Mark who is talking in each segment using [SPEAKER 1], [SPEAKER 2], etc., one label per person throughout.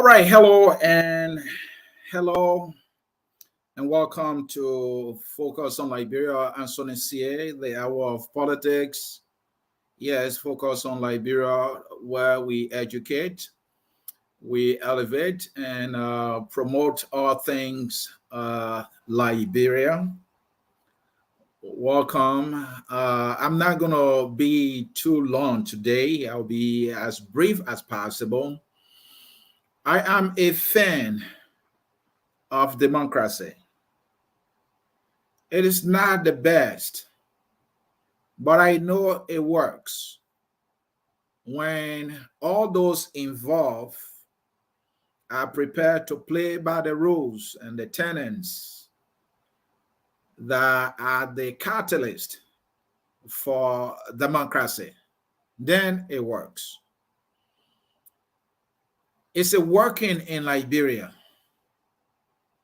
[SPEAKER 1] right, hello and welcome to Focus on Liberia. Ansony Sieh, the hour of politics. Yes, Focus on Liberia, where we educate, we elevate, and promote all things Liberia. Welcome. I'm not going to be too long today. I'll be as brief as possible. I am a fan of democracy. It is not the best, but I know it works when all those involved are prepared to play by the rules and the tenets that are the catalyst for democracy. Then it works. Is it working in Liberia?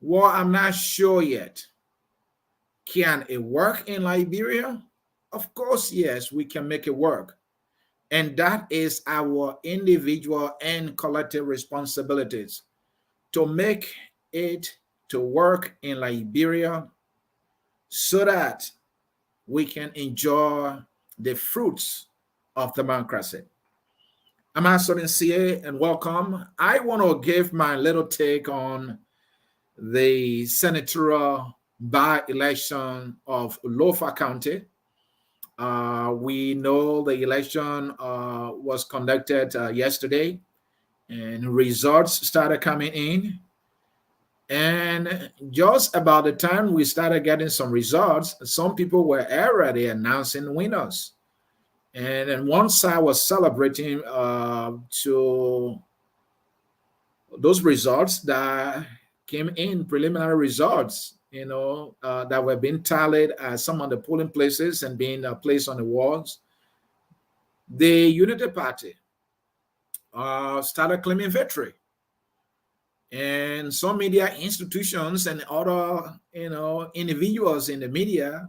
[SPEAKER 1] Well, I'm not sure yet. Can it work in Liberia? Of course, yes, we can make it work. And that is our individual and collective responsibilities to make it to work in Liberia so that we can enjoy the fruits of democracy. I'm Ansony Sieh and welcome. I want to give my little take on the senatorial by-election of Lofa County. We know the election was conducted yesterday and results started coming in. And just about the time we started getting some results, some people were already announcing winners. And then one side was celebrating to those results that came in, preliminary results, that were being tallied at some of the polling places and being placed on the walls. The Unity Party started claiming victory. And some media institutions and other, individuals in the media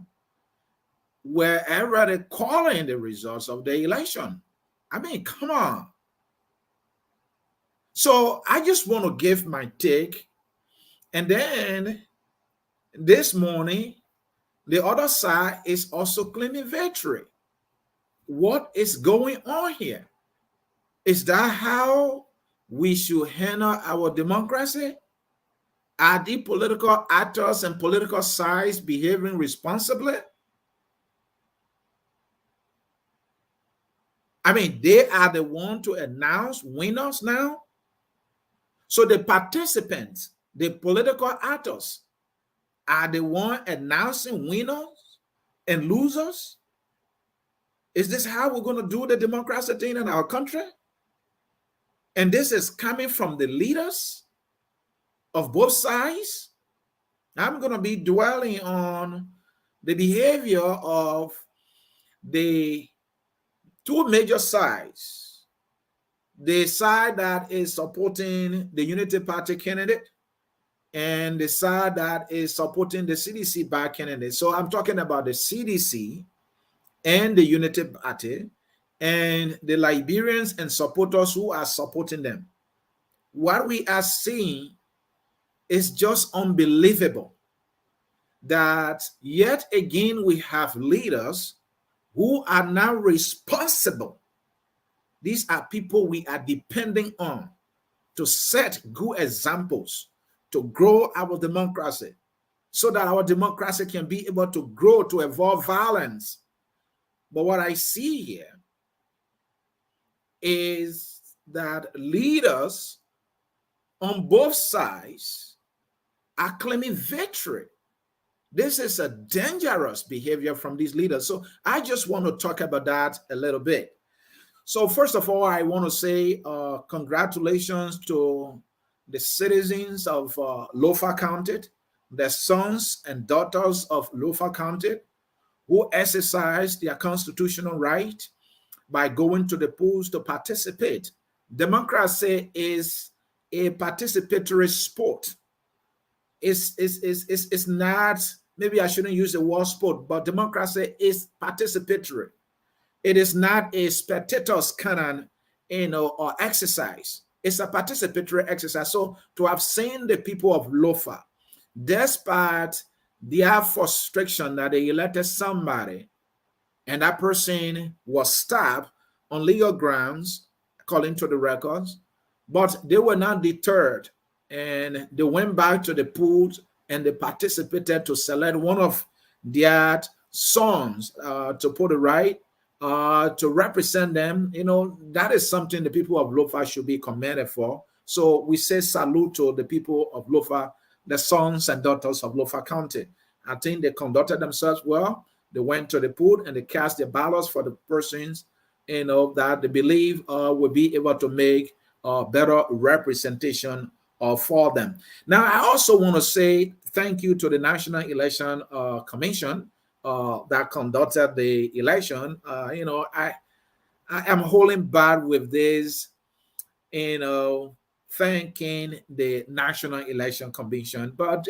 [SPEAKER 1] were already calling the results of the election. I mean, come on. So I just want to give my take. And then this morning, the other side is also claiming victory. What is going on here? Is that how we should handle our democracy? Are the political actors and political sides behaving responsibly? I mean, they are the one to announce winners now. So the participants, the political actors, are the one announcing winners and losers? Is this how we're going to do the democracy thing in our country? And this is coming from the leaders of both sides. I'm going to be dwelling on the behavior of the two major sides. The side that is supporting the Unity Party candidate and the side that is supporting the CDC back candidate. So I'm talking about the CDC and the Unity Party and the Liberians and supporters who are supporting them. What we are seeing is just unbelievable that yet again we have leaders who are now responsible. These are people we are depending on to set good examples to grow our democracy so that our democracy can be able to grow, to avoid violence. But what I see here is that leaders on both sides are claiming victory. This is a dangerous behavior from these leaders. So I just want to talk about that a little bit. So first of all, I want to say congratulations to the citizens of Lofa County, the sons and daughters of Lofa County, who exercised their constitutional right by going to the polls to participate. Democracy is a participatory sport. It's not, maybe I shouldn't use the word sport, but democracy is participatory. It is not a spectator's canon, or exercise. It's a participatory exercise. So to have seen the people of Lofa, despite their frustration that they elected somebody and that person was stabbed on legal grounds, according to the records, but they were not deterred and they went back to the pool and they participated to select one of their sons to put it right, to represent them. That is something the people of Lofa should be commended for. So we say salute to the people of Lofa, the sons and daughters of Lofa County. I think they conducted themselves well. They went to the pool and they cast their ballots for the persons, that they believe will be able to make better representation for them. Now, I also want to say thank you to the National Election Commission that conducted the election. I am holding back with this, thanking the National Election Commission, but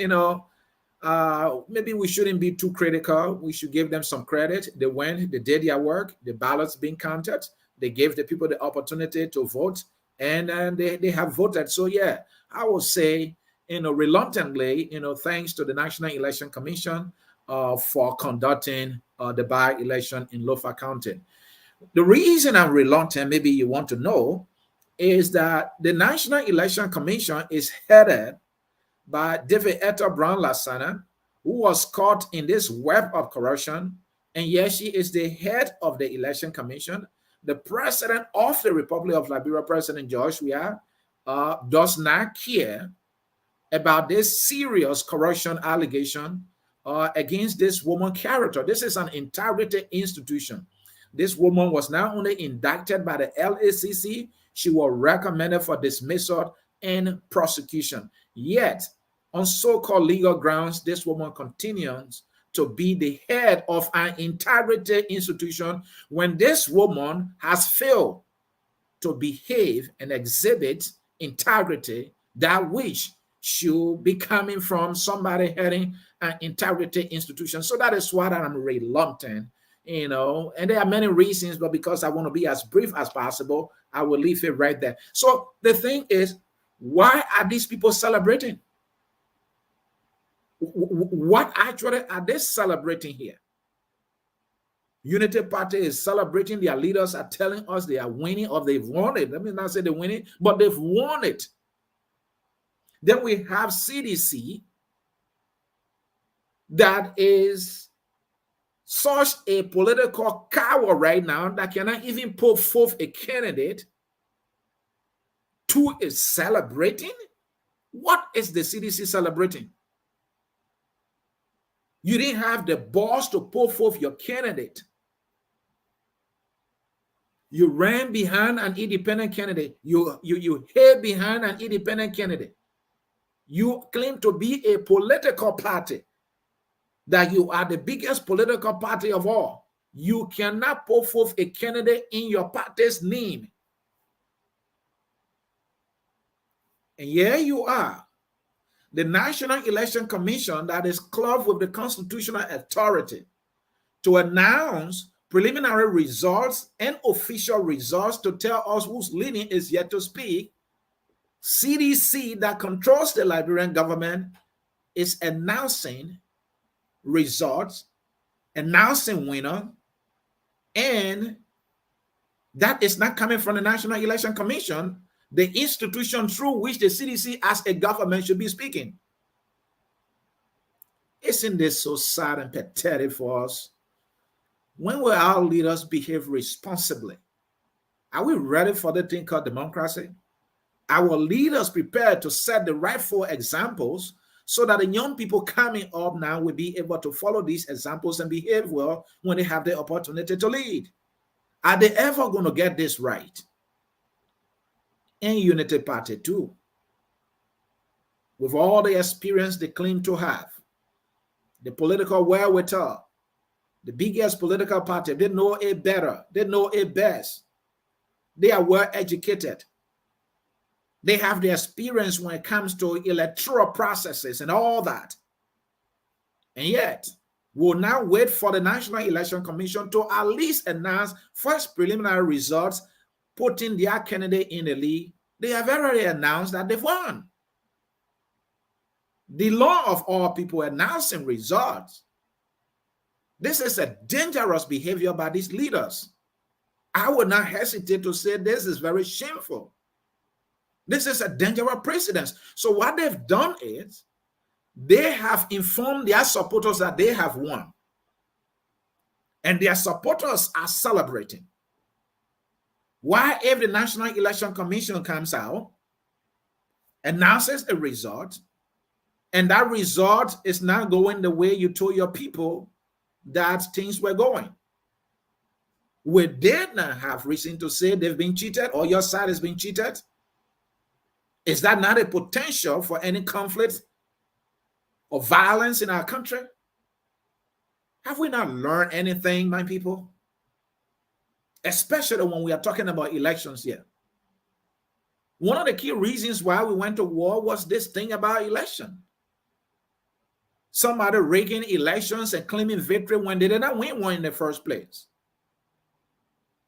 [SPEAKER 1] maybe we shouldn't be too critical. We should give them some credit. They went, they did their work, the ballots being counted, they gave the people the opportunity to vote, and they have voted. So yeah, I will say, reluctantly, thanks to the National Election Commission for conducting the by-election in Lofa County. The reason I'm reluctant, maybe you want to know, is that the National Election Commission is headed by David Etta Brown Lasana, who was caught in this web of corruption. And yes, she is the head of the Election Commission. The president of the Republic of Liberia, President George Weah, does not care about this serious corruption allegation against this woman character. This is an integrity institution. This woman was not only indicted by the LACC, she was recommended for dismissal and prosecution. Yet, on so-called legal grounds, this woman continues to be the head of an integrity institution when this woman has failed to behave and exhibit integrity, that which should be coming from somebody heading an integrity institution. So that is why I'm reluctant, and there are many reasons, but because I want to be as brief as possible, I will leave it right there. So the thing is, why are these people celebrating? What actually are they celebrating here? Unity Party is celebrating. Their leaders are telling us they are winning or they've won it. Let me not say they're winning, but they've won it. Then we have CDC that is such a political coward right now that cannot even put forth a candidate to is celebrating. What is the CDC celebrating? You didn't have the balls to put forth your candidate. You ran behind an independent candidate. You hid behind an independent candidate. You claim to be a political party, that you are the biggest political party of all. You cannot put forth a candidate in your party's name. And here you are, the National Election Commission that is clothed with the constitutional authority to announce preliminary results and official results to tell us whose leading is yet to speak. CDC, that controls the Liberian government, is announcing results, announcing winner, and that is not coming from the National Election Commission, the institution through which the CDC as a government should be speaking. Isn't this so sad and pathetic for us? When will our leaders behave responsibly? Are we ready for the thing called democracy? Our leaders prepared to set the rightful examples so that the young people coming up now will be able to follow these examples and behave well when they have the opportunity to lead? Are they ever going to get this right? And Unity Party too, with all the experience they claim to have, the political wherewithal, the biggest political party, they know it better, they know it best. They are well educated. They have the experience when it comes to electoral processes and all that. And yet, we'll now wait for the National Election Commission to at least announce first preliminary results, putting their candidate in the lead, They have already announced that they've won. The law of all people announcing results. This is a dangerous behavior by these leaders. I would not hesitate to say this is very shameful. This is a dangerous precedent. So what they've done is they have informed their supporters that they have won. And their supporters are celebrating. Why, if the National Election Commission comes out, announces a result, and that result is not going the way you told your people that things were going? We did not have reason to say they've been cheated or your side has been cheated. Is that not a potential for any conflict or violence in our country? Have we not learned anything, my people? Especially when we are talking about elections here. One of the key reasons why we went to war was this thing about election. Somebody rigging elections and claiming victory when they did not win one in the first place.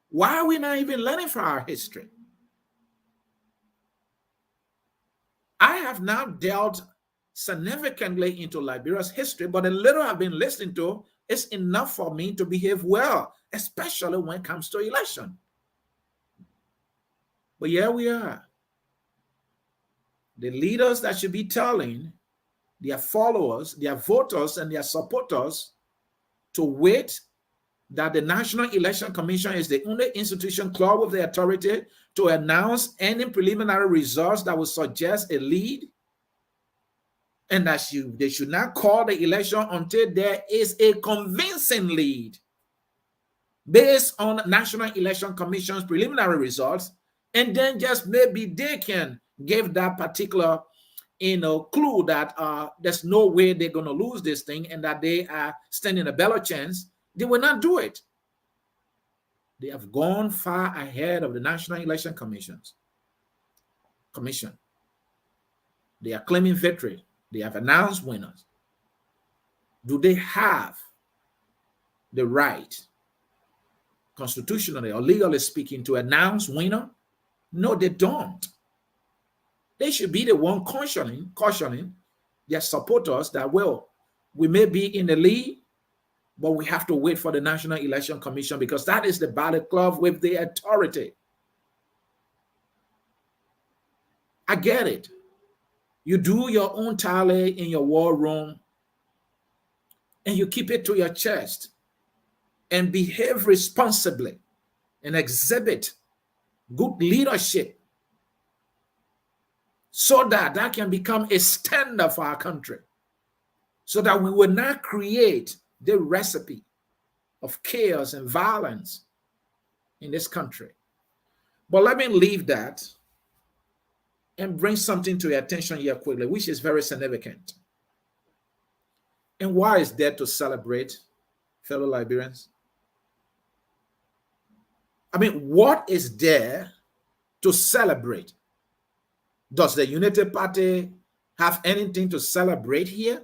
[SPEAKER 1] Why are we not even learning from our history? I have now delved significantly into Liberia's history, but the little I've been listening to is enough for me to behave well, especially when it comes to election. But here we are. The leaders that should be telling their followers, their voters, and their supporters to wait that the National Election Commission is the only institution clothed with the authority to announce any preliminary results that would suggest a lead, and that they should not call the election until there is a convincing lead based on National Election Commission's preliminary results, and then just maybe they can give that particular clue that there's no way they're going to lose this thing and that they are standing a better chance. They will not do it. They have gone far ahead of the National Election Commission. They are claiming victory. They have announced winners. Do they have the right, constitutionally or legally speaking, to announce winner? No, they don't. They should be the one cautioning their supporters that, well, we may be in the lead, but we have to wait for the National Election Commission because that is the ballot club with the authority. I get it. You do your own tally in your war room and you keep it to your chest and behave responsibly and exhibit good leadership so that that can become a standard for our country, so that we will not create the recipe of chaos and violence in this country. But let me leave that and bring something to your attention here quickly, which is very significant. And why is there to celebrate, fellow Liberians? I mean, what is there to celebrate? Does the Unity Party have anything to celebrate here?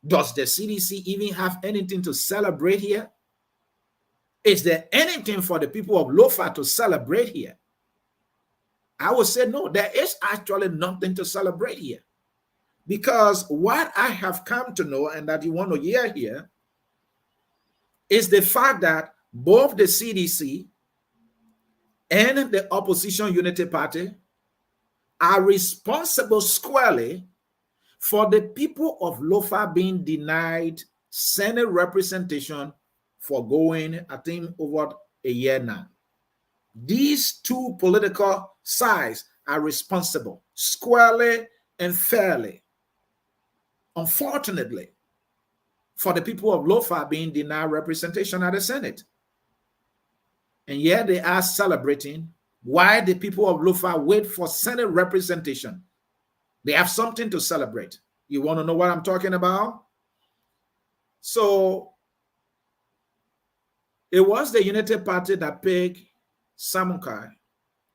[SPEAKER 1] Does the CDC even have anything to celebrate here? Is there anything for the people of Lofa to celebrate here? I would say no, there is actually nothing to celebrate here. Because what I have come to know and that you want to hear here is the fact that both the CDC and the opposition Unity Party are responsible squarely for the people of Lofa being denied Senate representation for going, I think, over a year now. These two political sides are responsible squarely and fairly, unfortunately, for the people of Lofa being denied representation at the Senate. And yet they are celebrating why the people of Lofa wait for Senate representation. They have something to celebrate. You want to know what I'm talking about? So it was the Unity Party that picked Samunkai,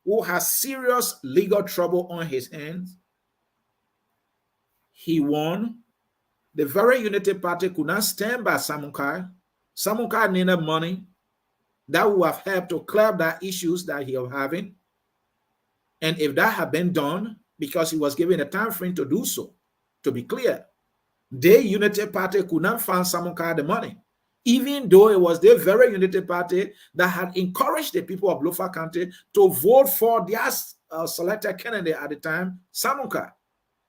[SPEAKER 1] who has serious legal trouble on his hands. He won. The very Unity Party could not stand by Samunkai. Samunkai needed money that would have helped to clear the issues that he was having. And if that had been done, because he was given a time frame to do so, to be clear, the Unity Party could not find Samukai the money, even though it was the very Unity Party that had encouraged the people of Lofa County to vote for their selected candidate at the time, Samukai.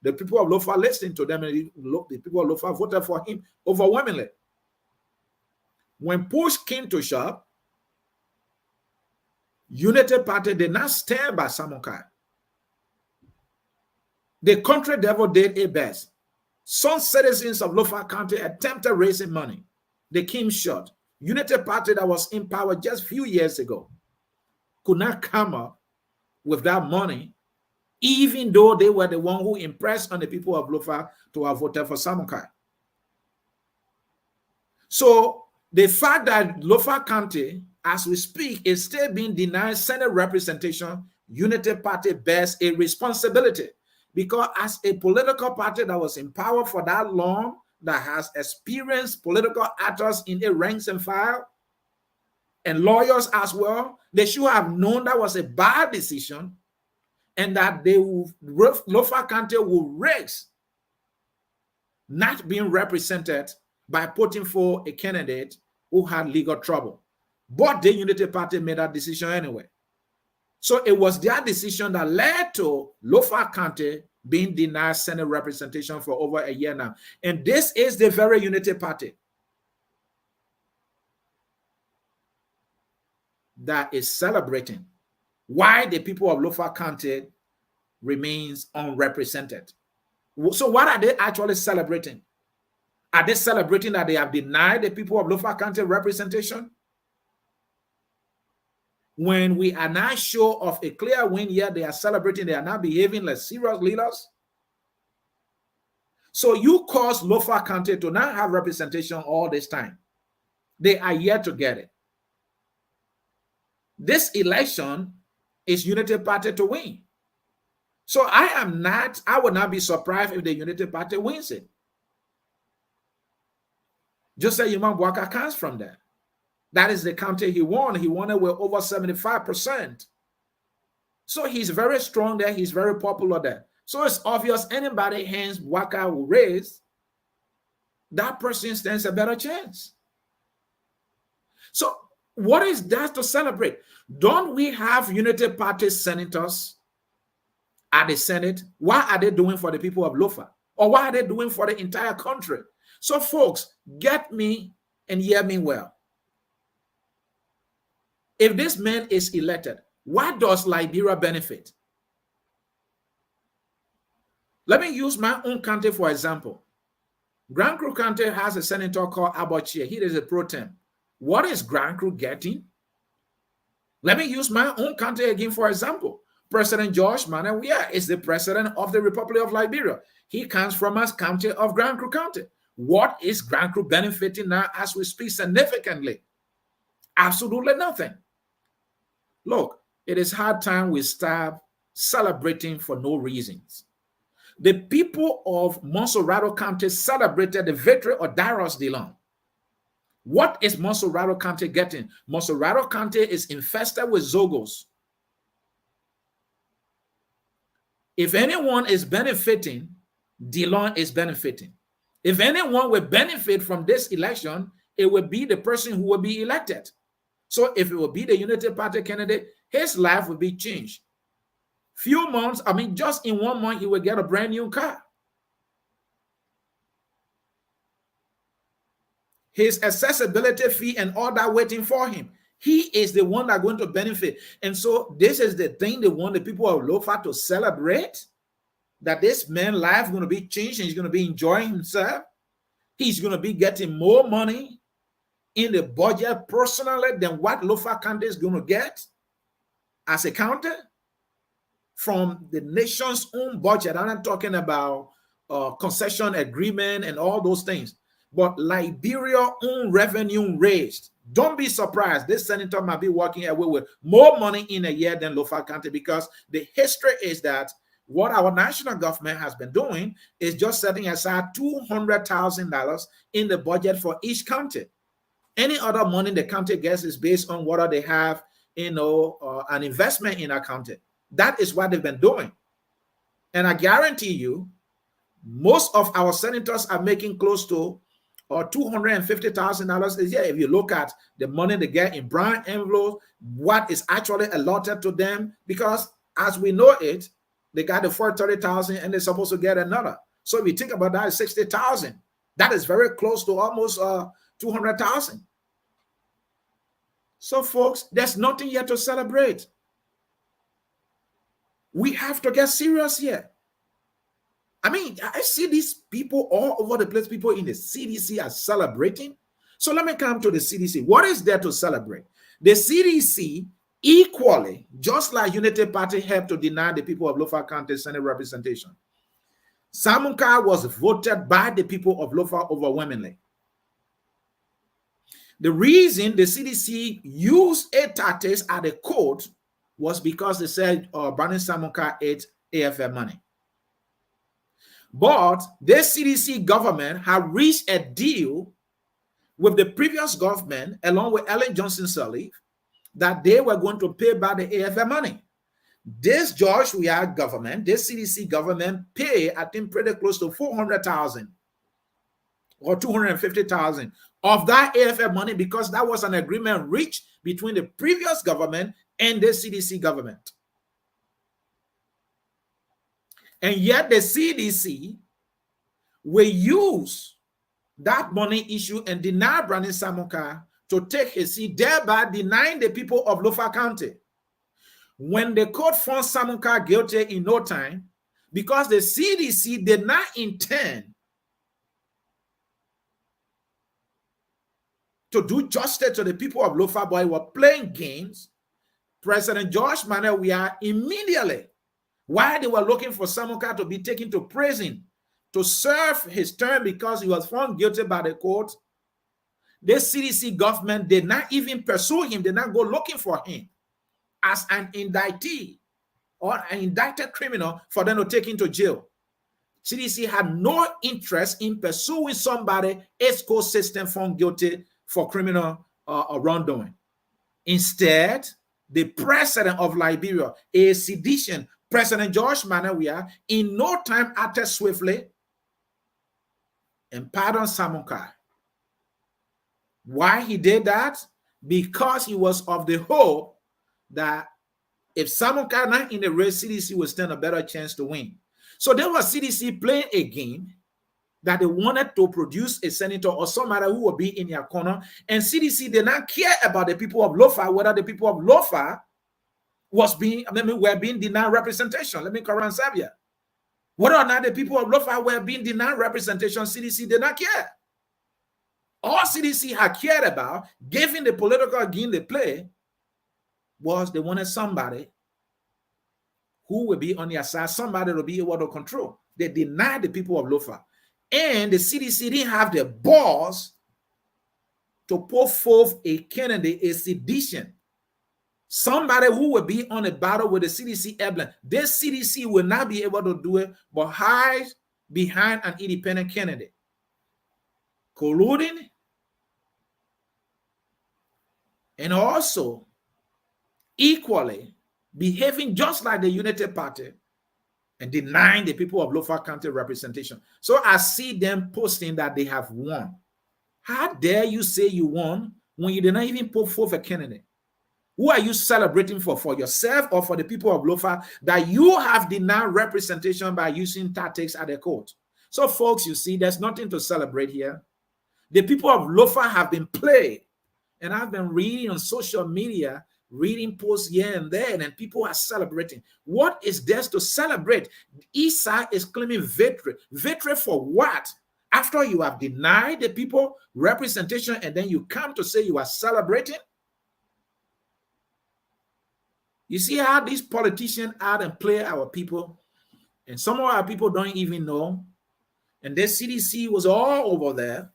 [SPEAKER 1] The people of Lofa listened to them, and the people of Lofa voted for him overwhelmingly. When push came to shove, Unity Party did not stand by Samukai. The country devil did its best. Some citizens of Lofa County attempted raising money. They came short. Unity Party that was in power just a few years ago could not come up with that money, even though they were the one who impressed on the people of Lofa to have voted for Samukai. So the fact that Lofa County, as we speak, is still being denied Senate representation, Unity Party bears a responsibility. Because as a political party that was in power for that long, that has experienced political actors in the ranks and file, and lawyers as well, they should have known that was a bad decision, and that Lofa County will risk not being represented by putting for a candidate who had legal trouble. But the Unity Party made that decision anyway. So it was their decision that led to Lofa County being denied Senate representation for over a year now. And this is the very Unity Party that is celebrating why the people of Lofa County remains unrepresented. So what are they actually celebrating? Are they celebrating that they have denied the people of Lofa County representation? When we are not sure of a clear win yet, they are celebrating, they are not behaving like serious leaders. So you caused Lofa County to not have representation all this time. They are yet to get it. This election is Unity Party to win. So I would not be surprised if the Unity Party wins it. Just say Imam Bouaka comes from there. That is the county he won. He won it with over 75%. So he's very strong there. He's very popular there. So it's obvious anybody hands Bouaka will raise, that person stands a better chance. So what is that to celebrate? Don't we have Unity Party senators at the Senate? What are they doing for the people of Lofa? Or what are they doing for the entire country? So folks, get me and hear me well. If this man is elected, what does Liberia benefit? Let me use my own county for example. Grand Cru County has a senator called Sieh. He is a pro tem. What is Grand Cru getting? Let me use my own county again for example. President George Manawia is the president of the Republic of Liberia. He comes from a county of Grand Cru County. What is Grand Cru benefiting now as we speak significantly? Absolutely nothing. Look, it is hard time we start celebrating for no reasons. The people of Monserrato County celebrated the victory of Darius DeLong. What is Monserrato County getting? Monserrato County is infested with Zogos. If anyone is benefiting, DeLong is benefiting. If anyone will benefit from this election, it will be the person who will be elected. So if it will be the Unity Party candidate, his life will be changed. Few months, just in 1 month, he will get a brand new car. His accessibility fee and all that waiting for him. He is the one that's going to benefit. And so this is the thing they want the people of Lofa to celebrate, that this man's life is going to be changed and he's going to be enjoying himself. He's going to be getting more money in the budget personally than what Lofa County is going to get as a county from the nation's own budget. I'm not talking about concession agreement and all those things, but Liberia's own revenue raised. Don't be surprised. This senator might be walking away with more money in a year than Lofa County, because the history is that what our national government has been doing is just setting aside $200,000 in the budget for each county. Any other money the county gets is based on whether they have, an investment in a county. That is what they've been doing. And I guarantee you, most of our senators are making close to $250,000 a year. If you look at the money they get in brown envelopes, what is actually allotted to them, because as we know it, they got the 430,000 and they're supposed to get another. So if you think about that, 60,000. That is very close to almost 200,000. So folks, there's nothing yet to celebrate. We have to get serious here. I mean, I see these people all over the place. People in the CDC are celebrating. So let me come to the CDC. What is there to celebrate? The CDC equally, just like Unity Party helped to deny the people of Lofa County Senate representation, Samunka was voted by the people of Lofa overwhelmingly. The reason the CDC used a tactics at the court was because they said Brandon Samunka ate AFL money. But the CDC government had reached a deal with the previous government, along with Ellen Johnson Sirleaf, that they were going to pay back the AFL money. This George Weah government, this CDC government, pay, I think, pretty close to 400,000 or 250,000 of that AFL money, because that was an agreement reached between the previous government and the CDC government. And yet the CDC will use that money issue and deny Brandon Samunka to take his seat, thereby denying the people of Lofa County. When the court found Samunka guilty in no time, because the CDC did not intend to do justice to the people of Lofa, but were playing games, President George Manuel Weah immediately, while they were looking for Samunka to be taken to prison to serve his term because he was found guilty by the court, the CDC government did not even pursue him, did not go looking for him as an indictee or an indicted criminal for them to take him to jail. CDC had no interest in pursuing somebody East Coast system found guilty for criminal wrongdoing. Instead, the president of Liberia, a sedition, President George Manuel Weah, in no time acted swiftly and pardoned Samunka. Why he did that? Because he was of the hope that if Samunka not in the race, CDC would stand a better chance to win. So there was CDC playing a game that they wanted to produce a senator or somebody who would be in their corner, and CDC did not care about the people of Lofa, whether the people of Lofa were being denied representation. Let me correct Xavier. Whether or not the people of Lofa were being denied representation, CDC did not care. All CDC had cared about, given the political game they play, was they wanted somebody who would be on their side, somebody to be able to control. They denied the people of Lofa. And the CDC didn't have the balls to put forth a candidate, a sedition, somebody who would be on a battle with the CDC emblem. This CDC will not be able to do it, but hide behind an independent candidate, colluding, and also equally behaving just like the Unity Party and denying the people of Lofa County representation. So I see them posting that they have won. How dare you say you won when you did not even put forth a candidate? Who are you celebrating for yourself or for the people of Lofa that you have denied representation by using tactics at the court? So folks, you see, there's nothing to celebrate here. The people of Lofa have been played. And I've been reading on social media, reading posts here and there, and people are celebrating. What is there to celebrate? East side is claiming victory. Victory for what? After you have denied the people representation and then you come to say you are celebrating? You see how these politicians out and play our people? And some of our people don't even know. And the CDC was all over there.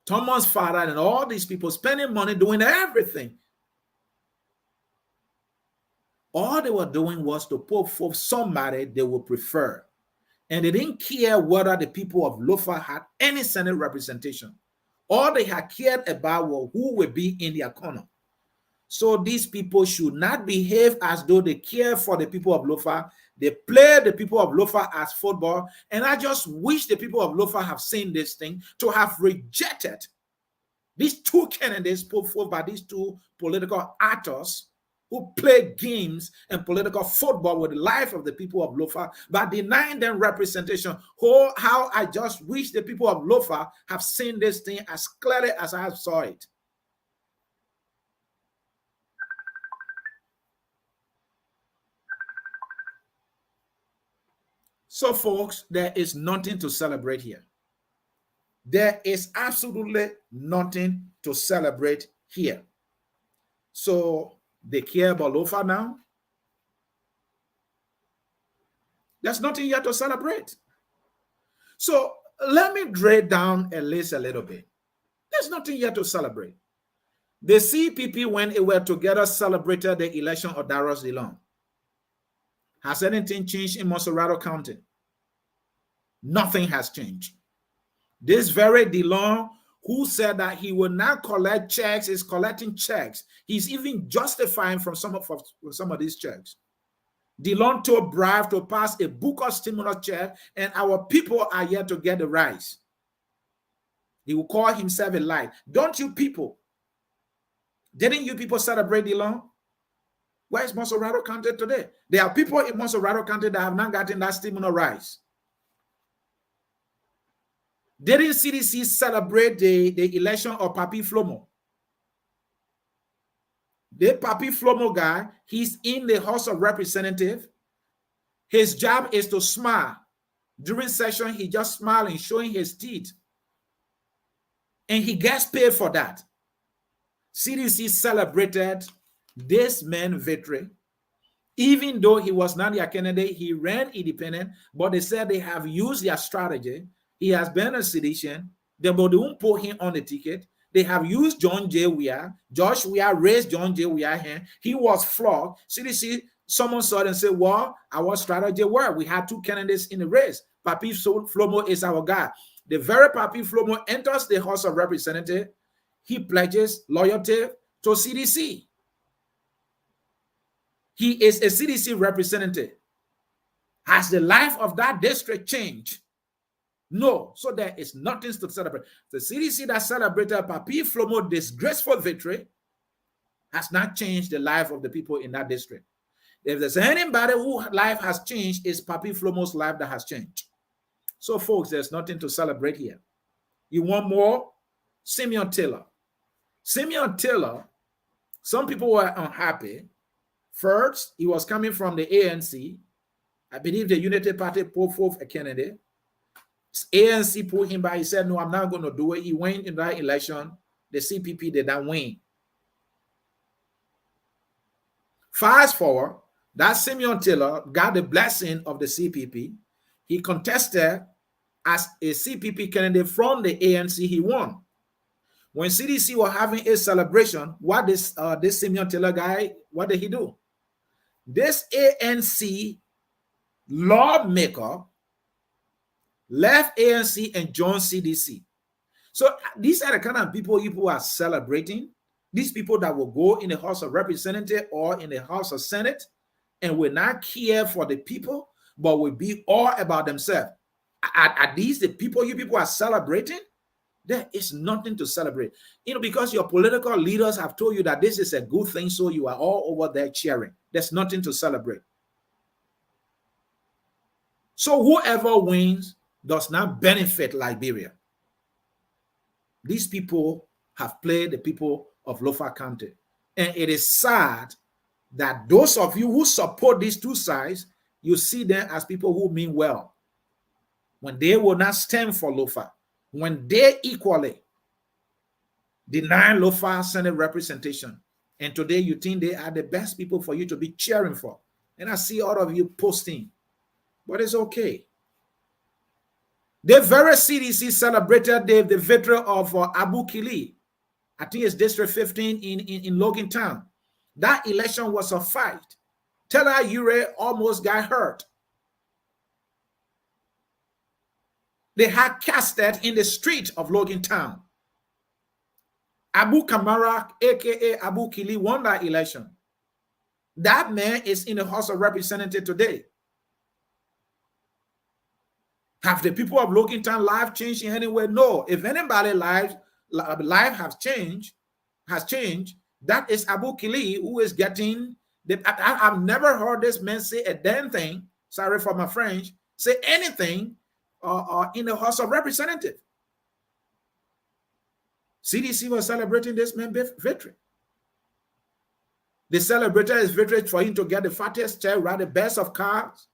[SPEAKER 1] Thomas' father and all these people spending money doing everything. All they were doing was to put forth somebody they would prefer. And they didn't care whether the people of Lofa had any Senate representation. All they had cared about was who would be in their corner. So these people should not behave as though they care for the people of Lofa. They play the people of Lofa as football. And I just wish the people of Lofa have seen this thing to have rejected these two candidates put forth by these two political actors who play games and political football with the life of the people of Lofa by denying them representation. How I just wish the people of Lofa have seen this thing as clearly as I saw it. So, folks, there is nothing to celebrate here. There is absolutely nothing to celebrate here. So, they care about Lofa now. There's nothing yet to celebrate. So, let me drill down a list a little bit. There's nothing yet to celebrate. The CPP, when they were together, celebrated the election of Darius DeLong. Has anything changed in Monserrado County? Nothing has changed. This very DeLong, who said that he will not collect checks, is collecting checks. He's even justifying from some of these checks. DeLong told Bribe to pass a book of stimulus check, and our people are yet to get the rice. He will call himself a light. Don't you people? Didn't you people celebrate DeLong? Where is Monserrado County today? There are people in Monserrado County that have not gotten that stimulus rice. Didn't CDC celebrate the election of Papi Flomo? The Papi Flomo guy, he's in the House of Representatives. His job is to smile. During session, he just smiling, showing his teeth. And he gets paid for that. CDC celebrated this man's victory. Even though he was not their candidate, he ran independent, but they said they have used their strategy. He has been a sedition. They won't put him on the ticket. They have used John J. Weah. Josh Weah raised John J. Weah hand. He was flogged. CDC, someone saw it and said, well, our strategy worked. We had two candidates in the race. Papi Flomo is our guy. The very Papi Flomo enters the House of Representatives. He pledges loyalty to CDC. He is a CDC representative. Has the life of that district changed? No. So there is nothing to celebrate. The CDC that celebrated Papi Flomo's disgraceful victory has not changed the life of the people in that district. If there's anybody whose life has changed, it's Papi Flomo's life that has changed. So, folks, there's nothing to celebrate here. You want more? Simeon Taylor. Simeon Taylor, some people were unhappy. First, he was coming from the ANC. I believe the Unity Party put forth a candidate. ANC put him by. He said, no, I'm not going to do it. He went in that election. The CPP did not win. Fast forward, that Simeon Taylor got the blessing of the CPP. He contested as a CPP candidate from the ANC. He won. When CDC were having a celebration, what this Simeon Taylor guy, what did he do? This ANC lawmaker left ANC and joined CDC. So these are the kind of people you are celebrating. These people that will go in the House of Representatives or in the House of Senate and will not care for the people, but will be all about themselves. Are these the people you people are celebrating? There is nothing to celebrate. Because your political leaders have told you that this is a good thing, so you are all over there cheering. There's nothing to celebrate. So whoever wins does not benefit Liberia. These people have played the people of Lofa County. And it is sad that those of you who support these two sides, you see them as people who mean well, when they will not stand for Lofa, when they equally deny Lofa Senate representation. And today you think they are the best people for you to be cheering for. And I see all of you posting, but it's okay. The very CDC celebrated the victory of Abu Kili. I think it's District 15 in Logan Town. That election was a fight. Teller Ure almost got hurt. They had casted in the street of Logan Town. Abu Kamara, aka Abu Kili, won that election. That man is in the House of Representatives today. Have the people of Lokintown life changed in any way? No. If anybody's life has changed, that is Abu Kili, who is getting the. I've never heard this man say a damn thing. Sorry for my French. Say anything in the House of Representatives. CDC was celebrating this man's victory. They celebrated his victory for him to get the fattest check, ride the best of cars,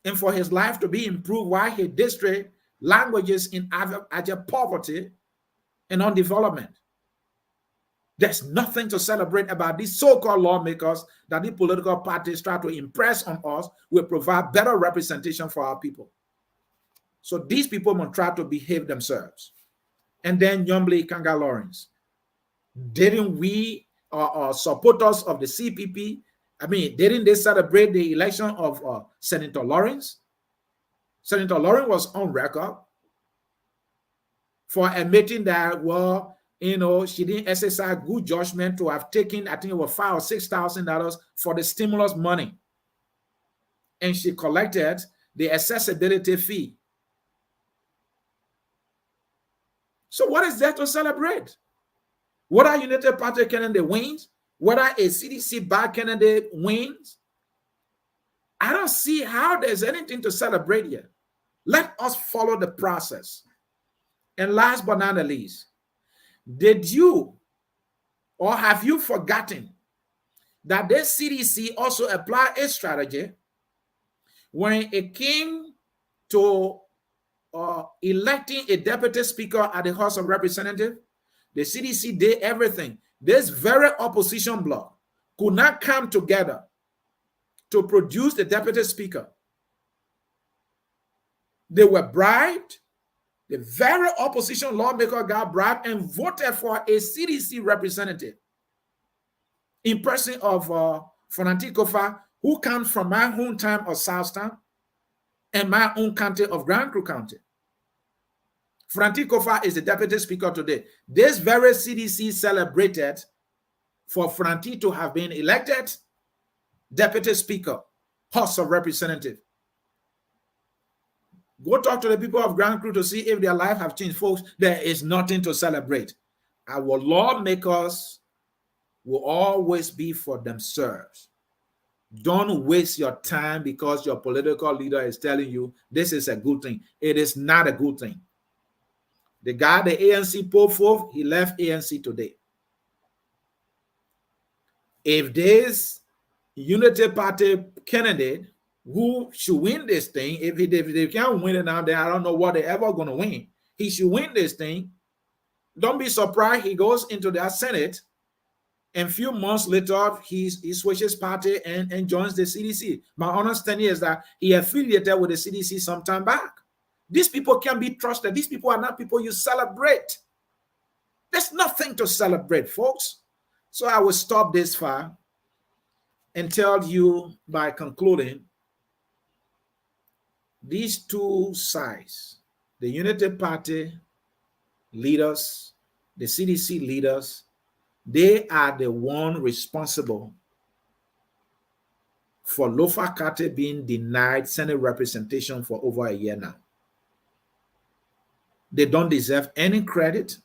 [SPEAKER 1] and for his life to be improved while he district languages in abject poverty and undevelopment. There's nothing to celebrate about these so-called lawmakers that the political parties try to impress on us will provide better representation for our people. So these people must try to behave themselves. And then Yombly Kanga Lawrence. Didn't we supporters of the CPP, didn't they celebrate the election of Senator Lawrence? Senator Lawrence was on record for admitting that, she didn't exercise good judgment to have taken, I think it was $5,000 or $6,000 for the stimulus money. And she collected the accessibility fee. So what is there to celebrate? Whether United Party candidate wins, whether a CDC-backed candidate wins, I don't see how there's anything to celebrate here. Let us follow the process. And last but not the least, did you or have you forgotten that this CDC also applied a strategy when it came to electing a deputy speaker at the House of Representatives? The CDC did everything. This very opposition bloc could not come together to produce the deputy speaker. They were bribed. The very opposition lawmaker got bribed and voted for a CDC representative in person of Franti Kofa, who comes from my hometown of Southtown and my own county of Grand Crew County. Franti Kofa is the deputy speaker today. This very CDC celebrated for Franti to have been elected deputy speaker, House of Representatives. Go talk to the people of Grand Crew to see if their life have changed. Folks, there is nothing to celebrate. Our lawmakers will always be for themselves. Don't waste your time because your political leader is telling you this is a good thing. It is not a good thing. The guy, the ANC pulled forth, he left ANC today. If this Unity Party candidate who should win this thing, if they can't win it now, then I don't know what they're ever going to win. He should win this thing. Don't be surprised he goes into the Senate, and a few months later, he switches party and joins the CDC. My understanding is that he affiliated with the CDC some time back. These people can be trusted. These people are not people you celebrate. There's nothing to celebrate, folks. So I will stop this far and tell you by concluding, these two sides, the Unity Party leaders, the CDC leaders, they are the one responsible for Lofa County being denied Senate representation for over a year now. They don't deserve any credit.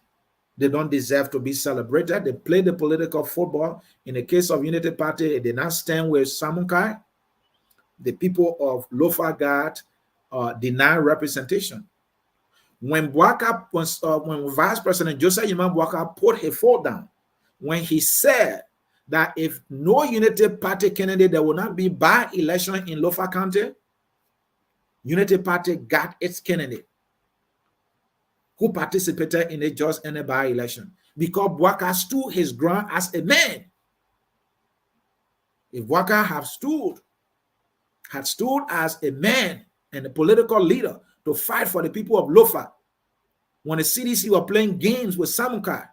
[SPEAKER 1] They don't deserve to be celebrated. They play the political football. In the case of Unity Party, they did not stand with Samunkai. The people of Lofa got denied representation. When Bwaka was, when Vice President Joseph Yima Bwaka put his foot down, when he said that if no Unity Party candidate, there will not be by-election in Lofa County, Unity Party got its candidate who participated in a just and a by-election because Bwaka stood his ground as a man. If Bwaka had stood as a man and a political leader to fight for the people of Lofa, when the CDC were playing games with Samunkai,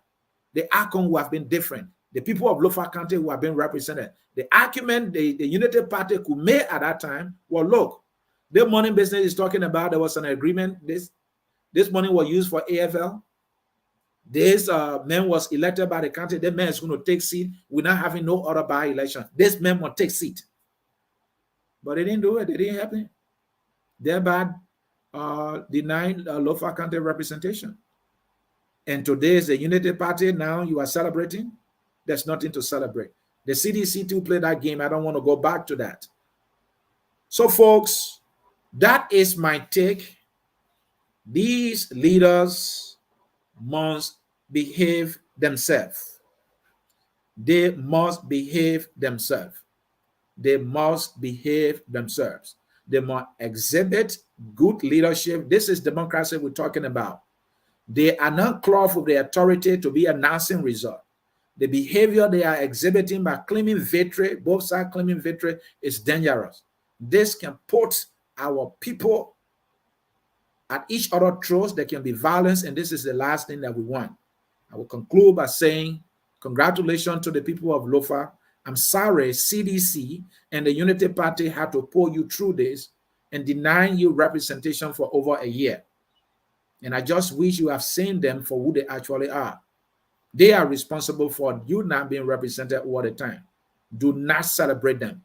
[SPEAKER 1] the outcome would have been different. The people of Lofa County who have been represented. The argument the Unity Party could make at that time, well, look, the money business is talking about, there was an agreement. This money was used for AFL. This man was elected by the country. That man is going to take seat. We're not having no other by-election. This man will take seat. But they didn't do it. They didn't happen. Thereby denying Lofa County representation. And today is the Unity Party. Now you are celebrating. There's nothing to celebrate. The CDC too played that game. I don't want to go back to that. So, folks, that is my take. These leaders must behave themselves. They must behave themselves. They must behave themselves. They must exhibit good leadership. This is democracy we're talking about. They are not clothed with the authority to be announcing results. The behavior they are exhibiting by claiming victory, both sides claiming victory, is dangerous. This can put our people at each other's throats. There can be violence, and this is the last thing that we want. I will conclude by saying congratulations to the people of Lofa. I'm sorry CDC and the Unity Party had to pull you through this and deny you representation for over a year. And I just wish you have seen them for who they actually are. They are responsible for you not being represented all the time. Do not celebrate them.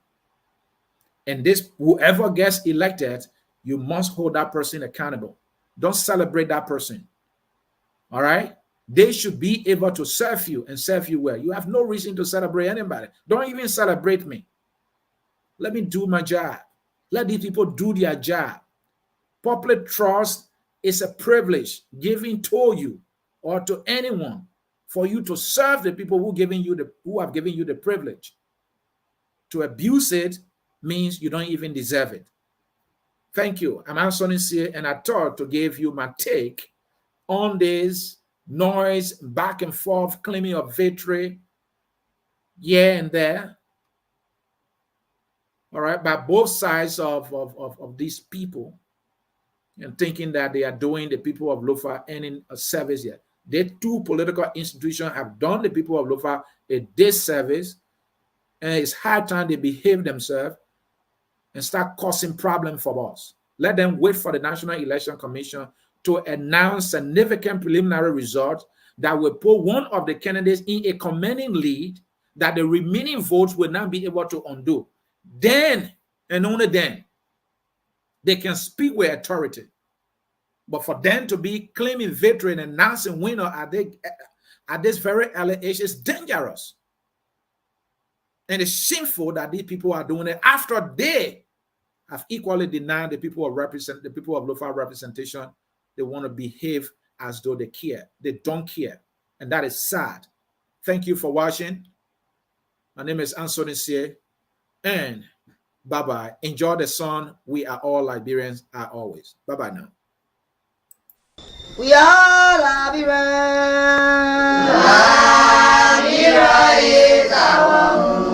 [SPEAKER 1] And this, whoever gets elected, you must hold that person accountable. Don't celebrate that person. All right? They should be able to serve you and serve you well. You have no reason to celebrate anybody. Don't even celebrate me. Let me do my job. Let these people do their job. Public trust is a privilege given to you or to anyone for you to serve the people who have given you the privilege. To abuse it means you don't even deserve it. Thank you. I'm Ansony Sieh, and I thought to give you my take on this noise, back and forth, claiming of victory here and there. All right, by both sides of these people, and thinking that they are doing the people of Lofa any service yet. The two political institutions have done the people of Lofa a disservice, and it's high time they behave themselves and start causing problems for us. Let them wait for the National Election Commission to announce significant preliminary results that will put one of the candidates in a commanding lead that the remaining votes will not be able to undo. Then, and only then, they can speak with authority. But for them to be claiming victory and announcing winner at this very early age is dangerous. And it's shameful that these people are doing it after they have equally denied the people of Lofa representation. They want to behave as though they care. They don't care. And that is sad. Thank you for watching. My name is Ansony Sieh. And bye-bye. Enjoy the sun. We are all Liberians, are always. Bye-bye now.
[SPEAKER 2] We are Liberians. Liberia is our home.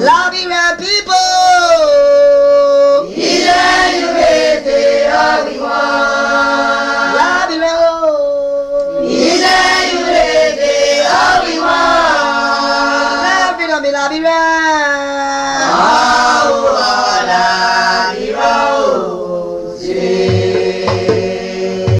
[SPEAKER 2] Liberian people.